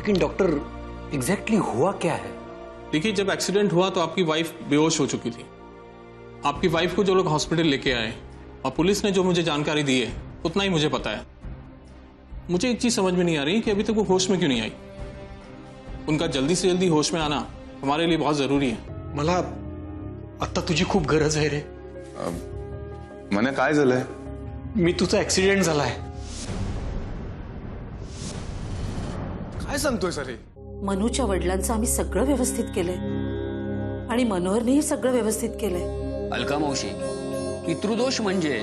लेकिन doctor exactly हुआ क्या है? देखिए, जब एक्सीडेंट हुआ तो आपकी वाइफ बेहोश हो चुकी थी। आपकी वाइफ को जो लोग हॉस्पिटल लेके आए और पुलिस ने जो मुझे जानकारी दी है उतना ही मुझे पता है। मुझे एक चीज समझ में नहीं आ रही कि अभी तक वो होश में क्यों नहीं आई। उनका जल्दी से जल्दी होश में आना हमारे लिए बहुत जरूरी है। मला आता तुझी खूप गरज आहे रे। मने काय झालंय? मी तुझा ऍक्सिडेंट झालाय। काय सांगतोय सर हे? मनूच्या वडिलांचं आम्ही सगळं व्यवस्थित केलंय आणि मनोहरनेही सगळं व्यवस्थित केलंय। अलका मावशी, पितृदोष म्हणजे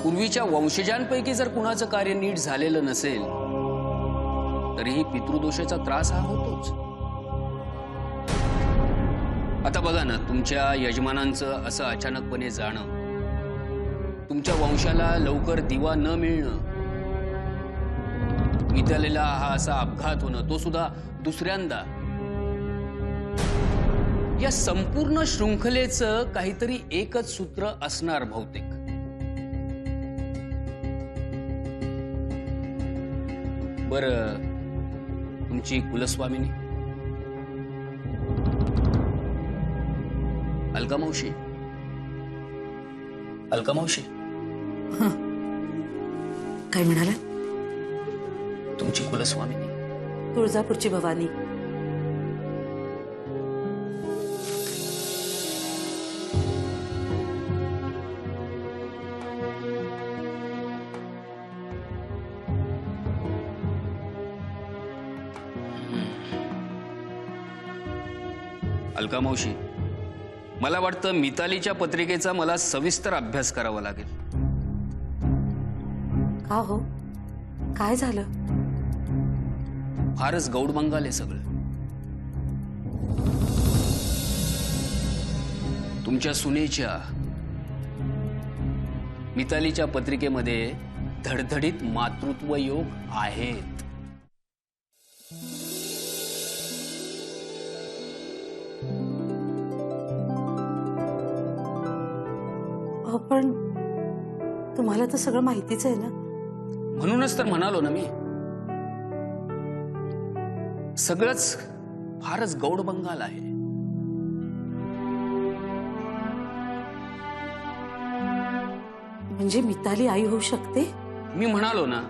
पूर्वीच्या वंशजांपैकी जर कुणाचं कार्य नीट झालेलं नसेल तरीही पितृदोषाचा त्रास हा होतोच। आता बघा ना, तुमच्या यजमानांचं असं अचानकपणे जाणं, तुमच्या वंशाला लवकर दिवा न मिळणं, मितालीला हा असा अपघात होणं, तो सुद्धा दुसऱ्यांदा, या संपूर्ण शृंखलेचं काहीतरी एकच सूत्र असणार बहुतेक। बरं, तुमची कुलस्वामिनी अलका मावशी, अलका मावशी, काय म्हणाला? तुमची कुलस्वामिनी तुळजापूरची भवानी। अलका मावशी, मला वाटतं मितालीच्या पत्रिकेचा मला सविस्तर अभ्यास करावा लागेल। का हो, काय झालं? फारच गौडबंगाल आहे सगळं। तुमच्या सुनेच्या मितालीच्या पत्रिकेमध्ये धडधडीत मातृत्व योग आहेत। पण तुम्हाला तर सगळं माहितीच आहे ना। म्हणूनच तर म्हणालो ना मी, सगळंच फारच गौडबंगाल आहे। म्हणजे मिताली आई होऊ शकते? मी म्हणालो ना,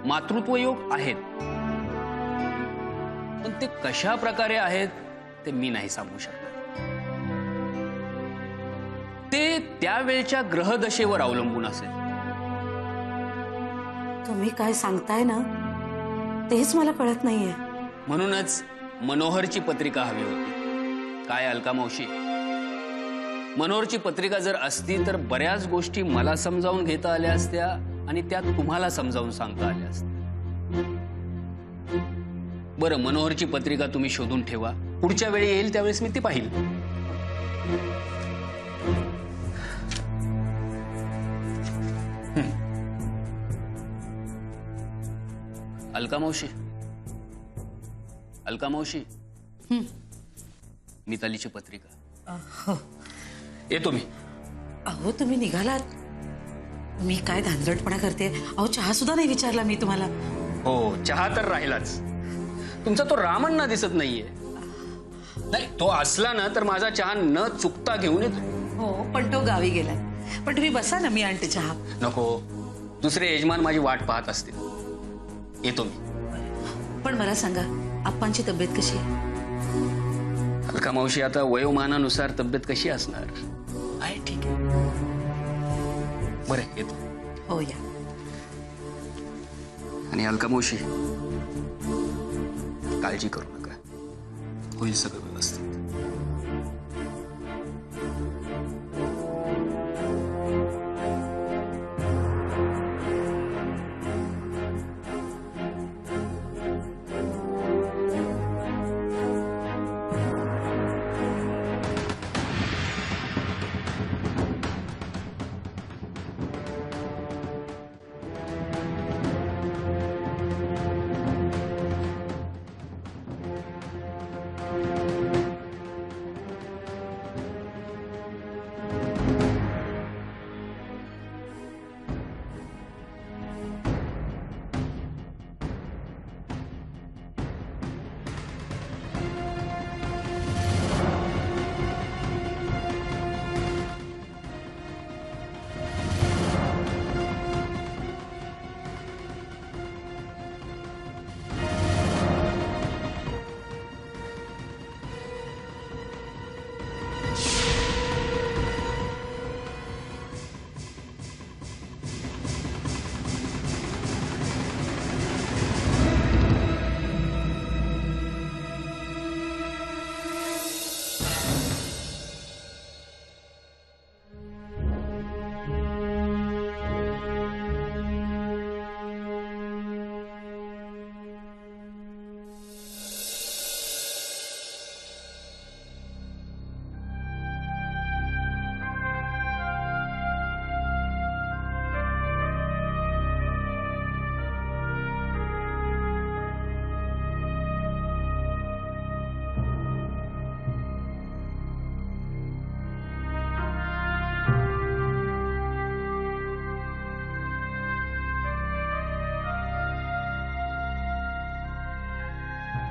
मातृत्व योग आहेत, पण ते कशा प्रकारे आहेत ते मी नाही सांगू शकत। ते त्यावेळच्या ग्रहदशेवर अवलंबून असेल। तुम्ही काय सांगताय ना तेच मला कळत नाहीये। म्हणूनच मनोहरची पत्रिका हवी होती। काय अलका मावशी, मनोहरची पत्रिका जर असती तर बऱ्याच गोष्टी मला समजावून घेता आल्या असत्या आणि त्या तुम्हाला समजावून सांगता आल्या असत्या। बरं, मनोहरची पत्रिका तुम्ही शोधून ठेवा, पुढच्या वेळी येईल त्यावेळेस मी ती पाहिल। अलका मावशी, अलका मावशी, मितालीची पत्रिका। हो, येतो मी। अहो तुम्ही निघालात, मी काय धांदरटपणा करते? अहो चहा सुद्धा नाही विचारला मी तुम्हाला। हो, चहा तर राहिलाच। तुमचा तो रामण्णा दिसत नाहीये। नाही, तो असला ना तर माझा चहा न चुकता घेऊन येतो। हो, पण तो गावी गेलाय। पण तुम्ही बसा ना, मी आणते चहा। नको, दुसरे यजमान माझी वाट पाहत असतील। येतो मी। पण मला सांगा, आप्पांची तब्येत कशी आहे? अलका मावशी, आता वयोमानानुसार तब्येत कशी असणार आहे? ठीक आहे। बरं, येतो। हो, या। आणि अलका मावशी, काळजी करू नका, होईल सगळं व्यवस्थित।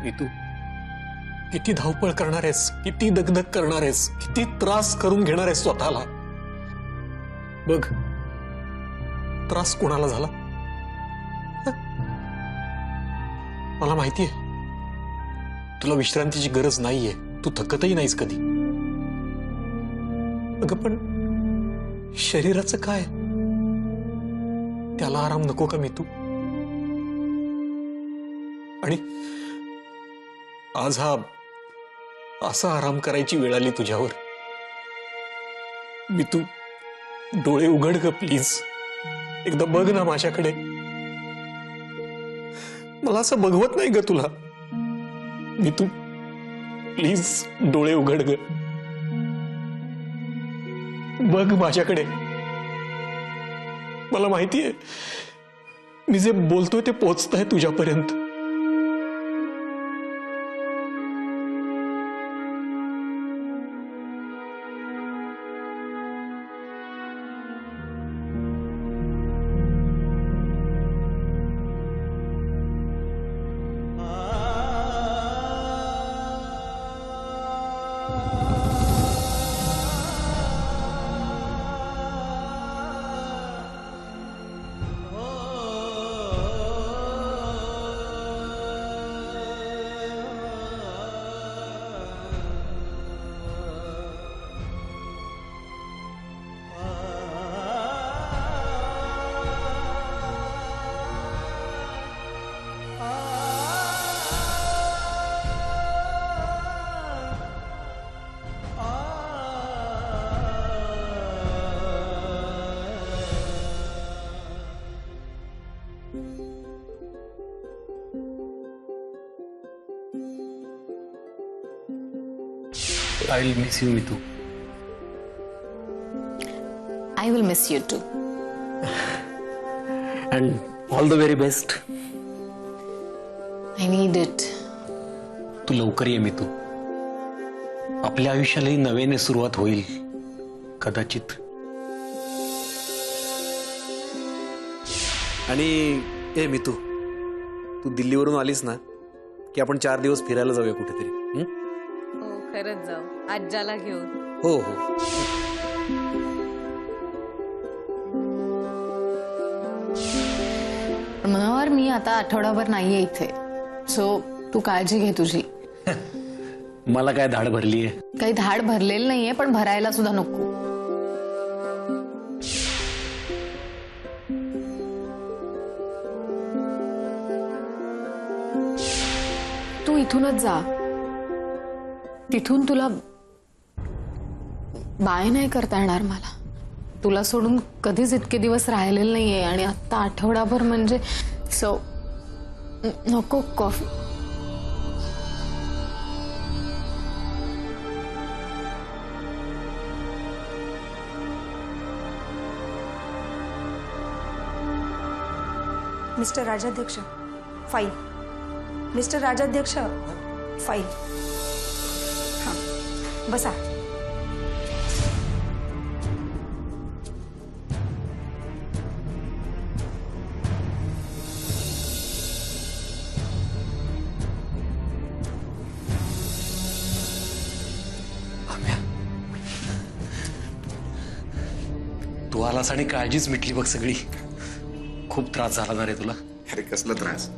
मी तू किती धावपळ करणार आहेस, किती दगदग करणार आहेस, किती त्रास करून घेणार आहेस स्वतःला. बघ त्रास कोणाला झाला मला माहितीये. तुला विश्रांतीची गरज नाहीये, तू थकतही नाहीस कधी. अगं पण शरीराचं काय, त्याला आराम नको का मी तू. आणि आज हा असा आराम करायची वेळ आली तुझ्यावर. मी तू डोळे उघड ग प्लीज, एकदा बघ ना माझ्याकडे. मला असं बघवत नाही ग तुला. मी तू प्लीज डोळे उघड ग, बघ माझ्याकडे. मला माहितीये मी जे बोलतोय ते पोचतंय तुझ्यापर्यंत. I will miss you, Mitu. I will miss you too. And all the very best. I need it. तू लवकर ये मितू. आपल्या आयुष्यालाही नव्याने सुरुवात होईल कदाचित. आणि ए मितू, तू दिल्लीवरून आलीस ना की आपण 4 दिवस फिरायला जाऊया कुठेतरी. हो खरंच जाऊ, आज्जाला घेऊन. हो हो. मनोहर, मी आता आठवडाभर नाहीये इथे, सो तू काळजी घे तुझी. मला काय धाड भरलीये. काही धाड भरलेलं नाहीये, पण भरायला सुद्धा नको. तू इथूनच जा, तिथून तुला बाय नाही करता येणार मला. तुला सोडून कधीच इतके दिवस राहिलेले नाहीये, आणि आता आठवडाभर म्हणजे सो नको coffee. Mister Rajadhyaksha, file. Mister Rajadhyaksha, file. हां बसा. तू आलास आणि काळजीच मिटली बघ सगळी. खूप त्रास झाला ना रे तुला. अरे कसला त्रास,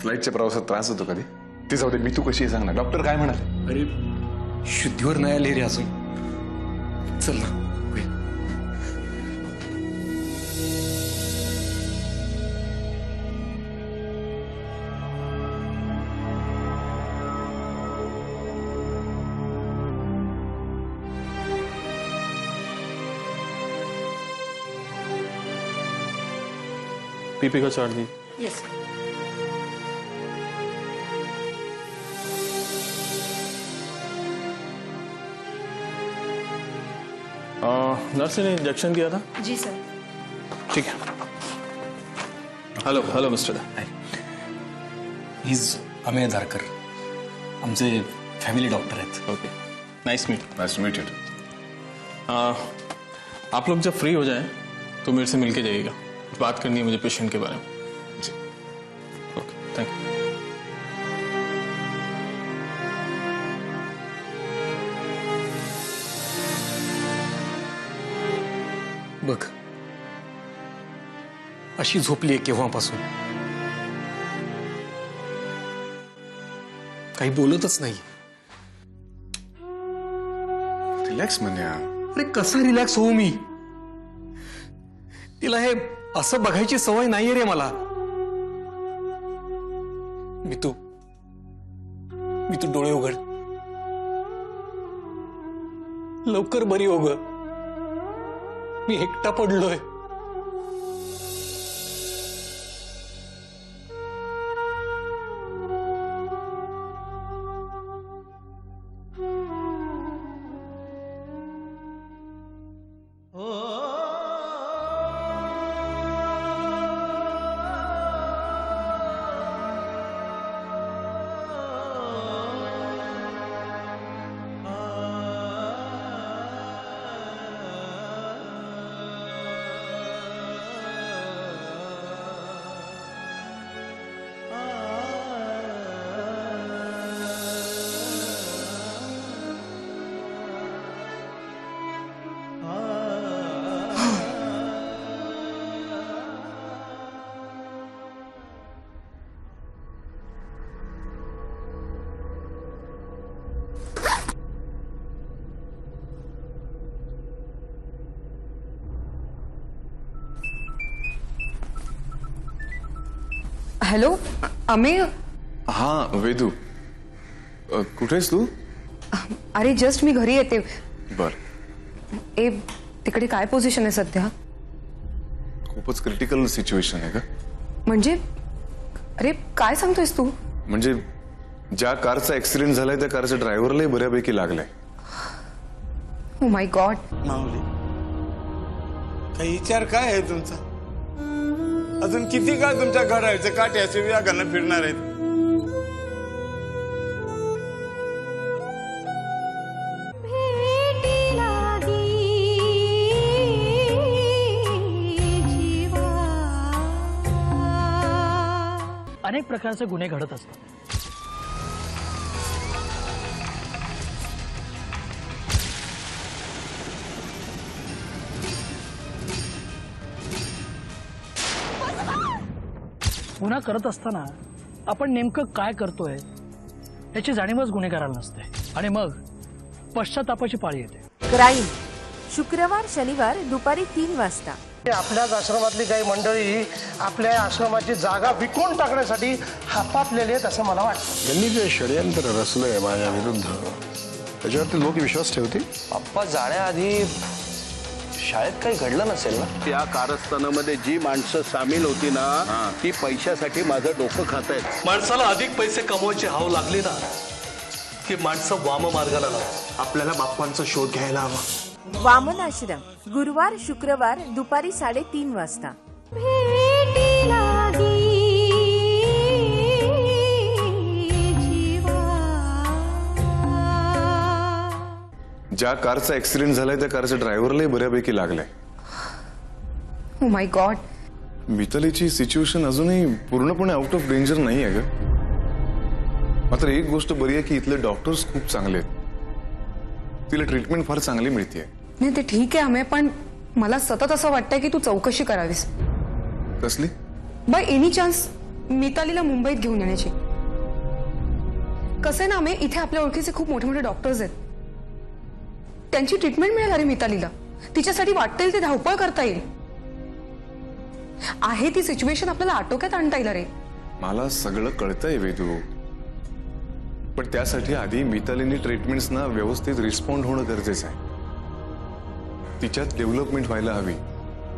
फ्लाईटच्या प्रवासात त्रास होतो कधी. ती जाऊ दे, मी तू कशी आहे सांग ना. डॉक्टर काय म्हणाले. अरे शुद्धीवर नाही आले रे अजून. चल ना. पीपी का चार्ज दी. येस. नर्स ने इंजेक्शन दिया था. जी सर. ठीक है. Hello hello mister. Is Ameya Dharkar, आमचे फॅमिली डॉक्टर आहेत. Okay, nice meet. Nice to meet you. आप लोग जब फ्री हो जाएं तो मेरे से मिलके जाइएगा. बात करनी है मुझे पेशेंट के बारे में. जी ओके, थैंक यू. बघ, अशी झोपलीये केव्हापासून, काही बोलतच नाही. रिलॅक्स म्हण्या. अरे कसं रिलॅक्स होऊ मी? तिला हे असं बघायची सवय नाहीये रे मला. मी तू डोळे उघड, लवकर बरी हो ग. मी एकटा पडलोय. हॅलो अमेय. हा वेदू, कुठेस तू? अरे जस्ट मी घरी येते. बर. ए तिकडे काय पोझिशन आहे सध्या? खूपच क्रिटिकल सिच्युएशन आहे का? म्हणजे अरे काय सांगतोयस तू? म्हणजे ज्या कारचा ऍक्सिडेंट झालाय त्या कारच्या ड्रायव्हरलाही बऱ्यापैकी लागलाय. Oh my God. माऊली, काही विचार काय आहे तुमचा? अजून किती काळ तुमच्या घड्याळचे काटे असे व्याघानं फिरणार आहेत? अनेक प्रकारचे गुन्हे घडत असतात. गुन्हा करत असताना आपण नेमकं काय करतोय याची जाणीवच गुन्हेगाराला नसते आणि मग पश्चातापाची पाळी येते. क्राईम शुक्रवार शनिवार दुपारी 3 वाजता. आपल्याच आश्रमातली काही मंडळी आपल्या आश्रमाची जागा विकून टाकण्यासाठी हापापलेली आहेत असं मला वाटतं. त्यांनी जे षडयंत्र रचलंय माझ्या विरुद्ध त्याच्यावरती लोक विश्वास ठेवतील. आप्पा जाण्याआधी शाळेत काही घडलं नसेल ना? त्या कारस्थानामध्ये जी माणसं सामील होती ना ती पैशासाठी माझं डोकं खात आहेत. माणसाला अधिक पैसे कमवायची हाव लागली ना की माणसं वाम मार्गाला लागतात. आपल्याला बाप्पांचा शोध घ्यायला हवा. वामन आश्रम गुरुवार शुक्रवार दुपारी 3:30 वाजता. ज्या कारचा ऍक्सिडेंट झालाय त्या कारच्या ड्रायव्हरलाही बऱ्यापैकी लागलाय. Oh my God. मितालीची सिच्युएशन अजूनही पूर्णपणे आउट ऑफ डेंजर नाही आहे ग. मात्र एक गोष्ट बरी आहे की इथले डॉक्टर्स खूप चांगले आहेत. तिला ट्रीटमेंट फार चांगली मिळते. नाही ते ठीक आहे अमेय, पण मला सतत असं वाटतंय की तू चौकशी करावीस. कसली? बाय एनी चान्स मितालीला मुंबईत घेऊन येण्याची. कसं आहे ना अमेय, इथे आपल्या ओळखीचे खूप मोठे मोठे डॉक्टर्स आहेत. त्यांची ट्रीटमेंट मिळेल अरे मितालीला. तिच्यासाठी वाटता येईल ते धावपळ करता येईल. आहे ती सिच्युएशन आपल्याला आटोक्यात आणता येईल अरे. मला सगळं कळतंय वेदू, पण त्यासाठी आधी मितालीनी ट्रीटमेंट्सना व्यवस्थित रिस्पॉन्ड होणं गरजेचं आहे. तिच्यात डेव्हलपमेंट व्हायला हवी,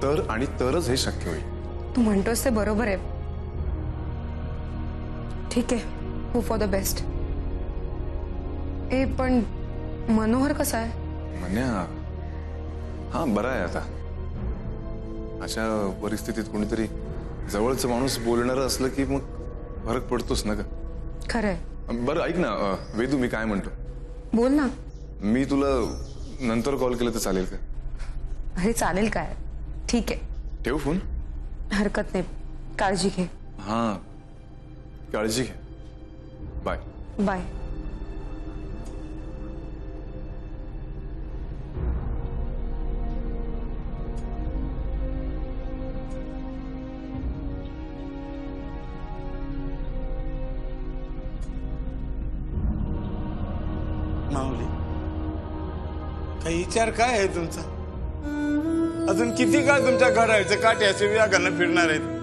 तर आणि तरच हे शक्य होईल. तू म्हणतोस ते बरोबर आहे. ठीक आहे, हो फॉर द बेस्ट. ए पण मनोहर कसा आहे? म्हण्या हा बरा आहे आता. अशा परिस्थितीत कोणीतरी जवळचं माणूस बोलणारं असलं की मग फरक पडतोच ना ग. खरंय. बरं ऐक ना वेदू, मी काय म्हणतो, बोल ना. मी तुला नंतर कॉल केला तर चालेल का? अरे चालेल काय, ठीक आहे. ठेवू फोन? हरकत नाही, काळजी घे. हा काळजी घे. Bye bye. काही विचार काय आहे तुमचा? अजून किती काळ तुमच्या घड्याळाचे काटे असे विभागांना फिरणार आहेत?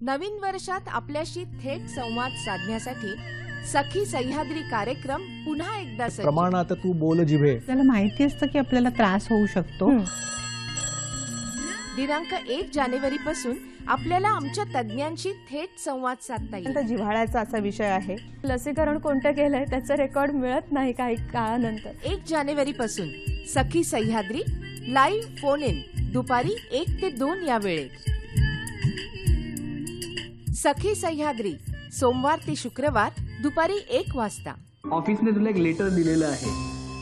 नवीन वर्षात आपल्याशी थेट संवाद साधण्यासाठी सखी सह्याद्री कार्यक्रम पुन्हा एकदा सज्ज. प्रमाणात तू बोल जिभे. आपल्याला माहिती असतं की आपल्याला त्रास होऊ शकतो. दिनांक 1 जानेवारी पासून आपल्याला आमच्या तज्ञांशी थेट संवाद साधता येईल. जिव्हाळ्याचा असा विषय आहे. लसीकरण कोणतं केलंय त्याचं रेकॉर्ड मिळत नाही काही काळानंतर. 1 जानेवारी पासून सखी सह्याद्री लाईव्ह फोन इन दुपारी 1 ते 2 या वेळेत. सखी सह्याद्री सोमवार ते शुक्रवार दुपारी 1 वाजता. ऑफिसने तुला एक लेटर दिलेलं आहे.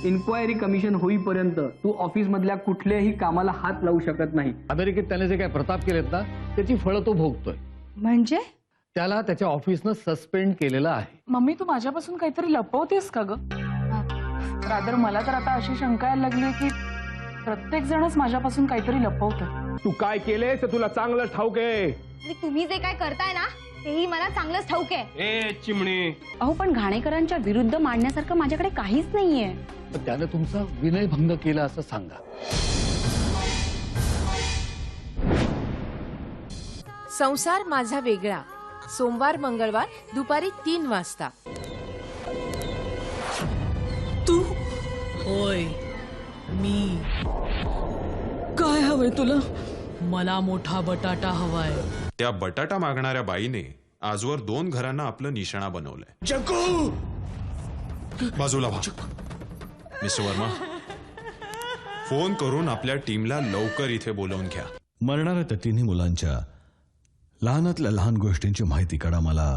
इन्क्वायरी कमिशन होईपर्यंत तू ऑफिस मधल्या कुठल्याही कामाला हात लावू शकत नाही. अमेरिकेत त्याने जे काय प्रताप केलेत ना त्याची फळं तो भोगतोय. म्हणजे त्याला त्याच्या ऑफिसनं सस्पेंड केलेलं आहे. मम्मी तू माझ्यापासून काहीतरी लपवतेस का ग? रादर मला तर आता अशी शंका यायला लागली की प्रत्येक जणच माझ्यापासून काहीतरी लपवतं. तू काय केलेस ते तुला चांगलं ठाऊक आहे. तुम्ही जे काय करताय ना तेही मला चांगलंच ठाऊक आहे. ए चिमणी. अहो पण घाणेकरांच्या विरुद्ध मांडण्यासारखं माझ्याकडे काहीच नाहीये. पण त्यानं तुमचा विनयभंग केला असं सांगा. संसार माझा वेगळा सोमवार मंगळवार दुपारी 3 वाजता. तू होय मी. काय हवंय तुला? मला मोठा बटाटा हवाय. त्या बटाटा मागणाऱ्या बाईने आजवर 2 घरांना आपलं निशाणा बनवलंय. जग्गू बाजूला व्हा. मिस्टर वर्मा फोन करून आपल्या टीमला लवकर इथे बोलवून घ्या. मरणाऱ्या त्या तिन्ही मुलांच्या लहानातल्या लहान गोष्टींची माहिती काढा. मला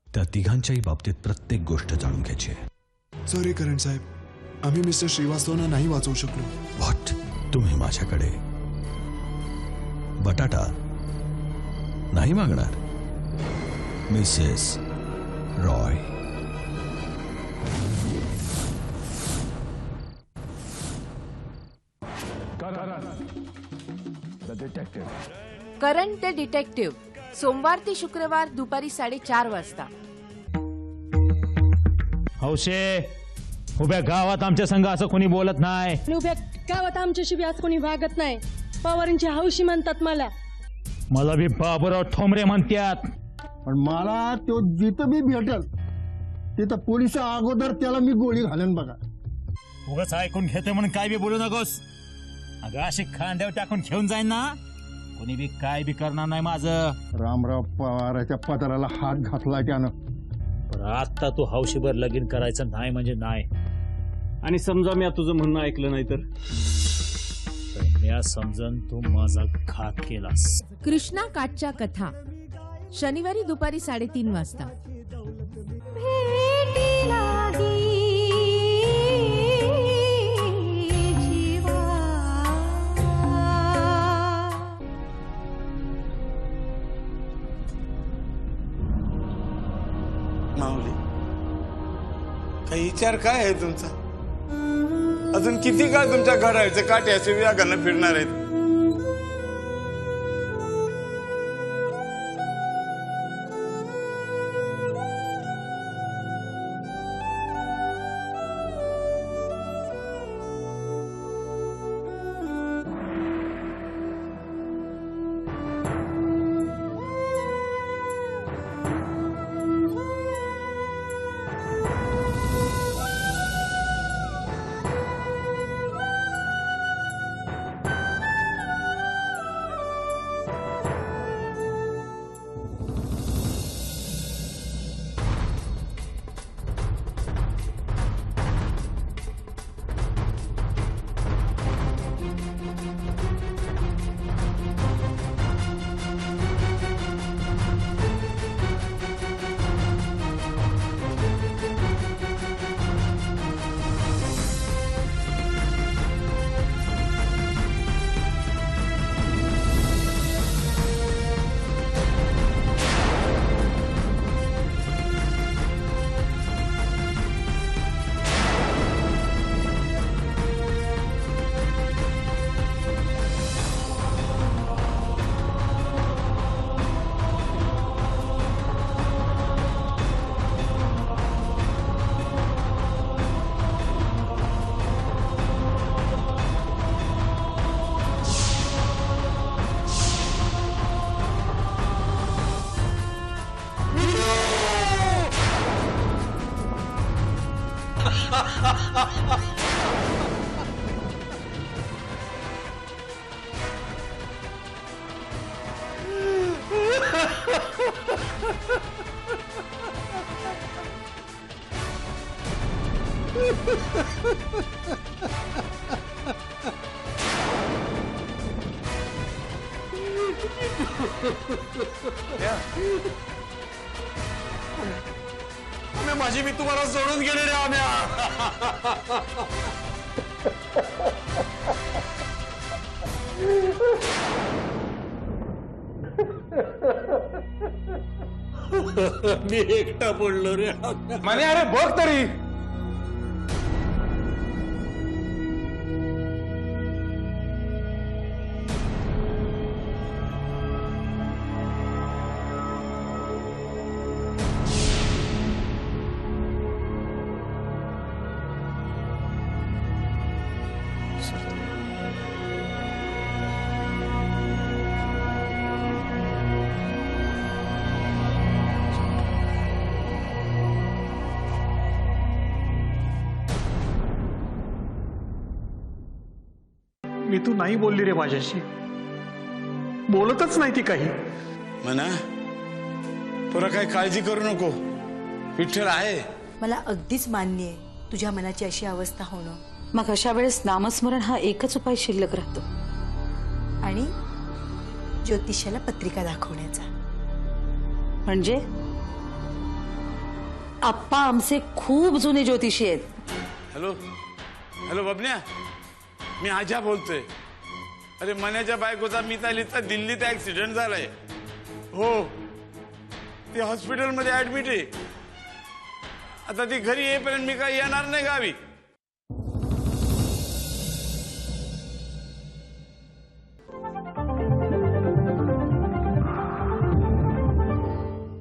त्या तिघांच्याही बाबतीत प्रत्येक गोष्ट जाणून घ्यायची आहे. सॉरी करण साहेब, आम्ही मिस्टर श्रीवास्तवना नाही वाचवू शकलो. व्हॉट? तुम्ही माझ्याकडे बटाटा नाही मागणार मिसेस रॉय? करण ते डिटेक्टिव्ह सोमवार ते शुक्रवार दुपारी 4:30 वाजता. हौशे उभ्या गावात आमच्या संघ असं कोणी बोलत नाही. उभ्या गावात आमच्याशी बी आज कोणी वागत नाही. पवारांची हौशी म्हणतात मला. मला बी बाबूराव ठोंबरे म्हणतात. पण मला तो जिथं बी भेटल तिथं पोलिस अगोदर त्याला मी गोळी घालेन बघा. उगाच ऐकून घेते म्हणून काय बी बोलू नकोस. अगं अशी खांद्यावर टाकून घेऊन जाईन ना कोणी बी काय बी करणार नाही माझं. रामराव पवाराच्या पत्राला हात घातला त्यानं. आता तू हौशीभर लगीन करायचं नाही म्हणजे नाही. आणि समजा मी तुझं म्हणणं ऐकलं नाही तर मी समजन तू माझा घात केलास. कृष्णा काठच्या कथा शनिवारी दुपारी 3:30 वाजता. माऊली काही विचार काय आहे तुमचा? अजून किती काळ तुमच्या घड्याळाचे काटे असे विभागांना फिरणार आहेत? माझी मी तुम्हाला सोडून गेले रे आम्या. मी एकटा पडलो रे. म्हणे अरे बघ तरी. मी तू नाही बोलली रे माझ्याशी. बोलतच नाही ती काही. म्हणा तुला काही काळजी करू नको, विठ्ठल आहे. मला अगदीच मान्य आहे तुझ्या मनाची अशी अवस्था होणं. मग अशा वेळेस नामस्मरण हा एकच उपाय शिल्लक राहतो. आणि ज्योतिषाला पत्रिका दाखवण्याचा. म्हणजे आप्पा आमचे खूप जुने ज्योतिषी आहेत. हॅलो हॅलो बबन्या, मी आजा बोलतोय. अरे मन्याच्या बायकोचा मितालीचा दिल्लीत ऍक्सिडेंट झालाय. हो, ती हॉस्पिटलमध्ये ऍडमिट आहे. आता ती घरी येईपर्यंत मी काही येणार नाही गावी.